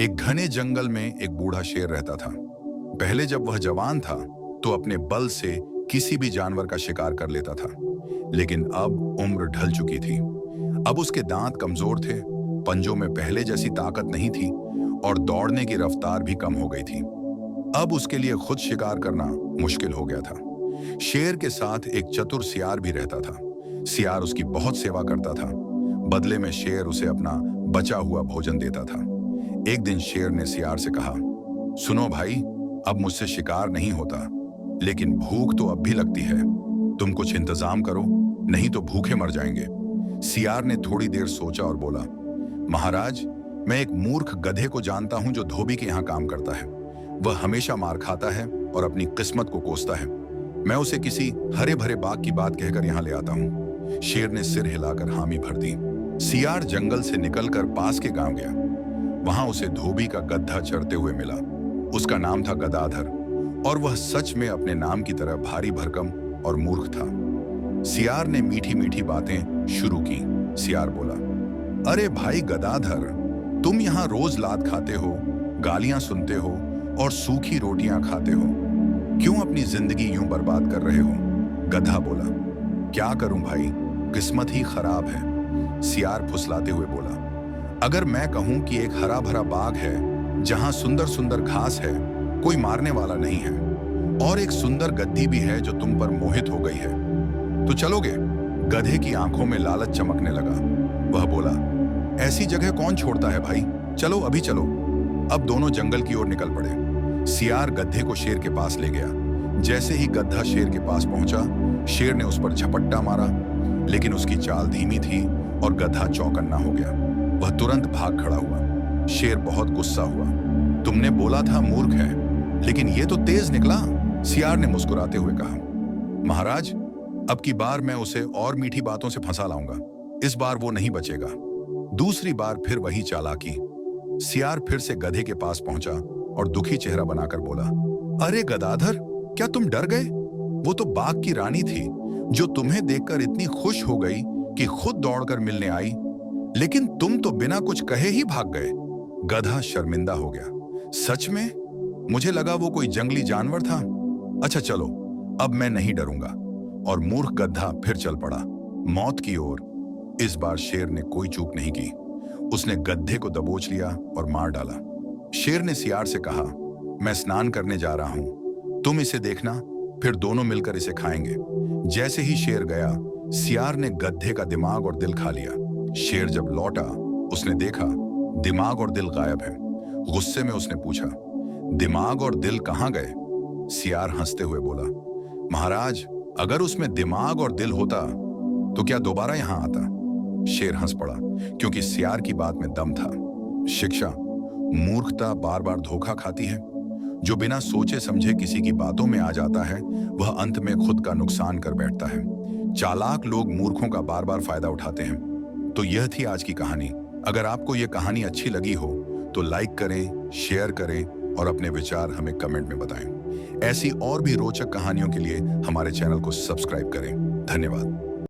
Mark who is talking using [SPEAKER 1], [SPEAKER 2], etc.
[SPEAKER 1] एक घने जंगल में एक बूढ़ा शेर रहता था। पहले जब वह जवान था तो अपने बल से किसी भी जानवर का शिकार कर लेता था, लेकिन अब उम्र ढल चुकी थी। अब उसके दांत कमजोर थे, पंजों में पहले जैसी ताकत नहीं थी और दौड़ने की रफ्तार भी कम हो गई थी। अब उसके लिए खुद शिकार करना मुश्किल हो गया था। शेर के साथ एक चतुर सियार भी रहता था। सियार उसकी बहुत सेवा करता था। बदले में शेर उसे अपना बचा हुआ भोजन देता था। एक दिन शेर ने सियार से कहा, सुनो भाई, अब मुझसे शिकार नहीं होता, लेकिन भूख तो अब भी लगती है। तुम कुछ इंतजाम करो, नहीं तो भूखे मर जाएंगे। सियार ने थोड़ी देर सोचा और बोला, महाराज, मैं एक मूर्ख गधे को जानता हूं जो धोबी के यहाँ काम करता है। वह हमेशा मार खाता है और अपनी किस्मत को कोसता है। मैं उसे किसी हरे भरे बाग की बात कहकर यहाँ ले आता हूँ। शेर ने सिर हिलाकर हामी भर दी। सियार जंगल से निकलकर पास के गांव गया। वहां उसे धोबी का गधा चरते हुए मिला। उसका नाम था गदाधर और वह सच में अपने नाम की तरह भारी भरकम और मूर्ख था। सियार ने मीठी मीठी बातें शुरू की। सियार बोला, अरे भाई गदाधर, तुम यहाँ रोज लात खाते हो, गालियां सुनते हो और सूखी रोटियां खाते हो। क्यों अपनी जिंदगी यूं बर्बाद कर रहे हो? गधा बोला, क्या करूं भाई, किस्मत ही खराब है। सियार फुसलाते हुए बोला, अगर मैं कहूं कि एक हरा भरा बाग है जहां सुंदर सुंदर घास है, कोई मारने वाला नहीं है, और एक सुंदर गद्दी भी है जो तुम पर मोहित हो गई है, तो चलोगे? गधे की आंखों में लालच चमकने लगा। वह बोला, ऐसी जगह कौन छोड़ता है भाई, चलो अभी चलो। अब दोनों जंगल की ओर निकल पड़े। सियार गधे को शेर के पास ले गया। जैसे ही गधा शेर के पास पहुंचा, शेर ने उस पर झपट्टा मारा, लेकिन उसकी चाल धीमी थी और गधा चौकन्ना हो गया। वह तुरंत भाग खड़ा हुआ। शेर बहुत गुस्सा हुआ। तुमने बोला था मूर्ख है, लेकिन ये तो तेज निकला। सियार ने मुस्कुराते हुए कहा, महाराज, अब की बार मैं उसे और मीठी बातों से फंसा लाऊंगा। इस बार वो नहीं बचेगा। दूसरी बार फिर वही चालाकी। सियार फिर से गधे के पास पहुंचा और दुखी चेहरा बनाकर बोला, अरे गदाधर, क्या तुम डर गए? वो तो बाग की रानी थी जो तुम्हें देखकर इतनी खुश हो गई कि खुद दौड़कर मिलने आई, लेकिन तुम तो बिना कुछ कहे ही भाग गए। गधा शर्मिंदा हो गया। सच में? मुझे लगा वो कोई जंगली जानवर था। अच्छा चलो, अब मैं नहीं डरूंगा। और मूर्ख गधा फिर चल पड़ा मौत की ओर। इस बार शेर ने कोई चूक नहीं की। उसने गधे को दबोच लिया और मार डाला। शेर ने सियार से कहा, मैं स्नान करने जा रहा हूं, तुम इसे देखना, फिर दोनों मिलकर इसे खाएंगे। जैसे ही शेर गया, सियार ने गधे का दिमाग और दिल खा लिया। शेर जब लौटा, उसने देखा दिमाग और दिल गायब है। गुस्से में उसने पूछा, दिमाग और दिल कहां गए? सियार हंसते हुए बोला, महाराज, अगर उसमें दिमाग और दिल होता तो क्या दोबारा यहां आता? शेर हंस पड़ा, क्योंकि सियार की बात में दम था। शिक्षा, मूर्खता बार बार धोखा खाती है। जो बिना सोचे समझे किसी की बातों में आ जाता है, वह अंत में खुद का नुकसान कर बैठता है। चालाक लोग मूर्खों का बार बार फायदा उठाते हैं। तो यह थी आज की कहानी। अगर आपको यह कहानी अच्छी लगी हो तो लाइक करें, शेयर करें और अपने विचार हमें कमेंट में बताएं। ऐसी और भी रोचक कहानियों के लिए हमारे चैनल को सब्सक्राइब करें। धन्यवाद।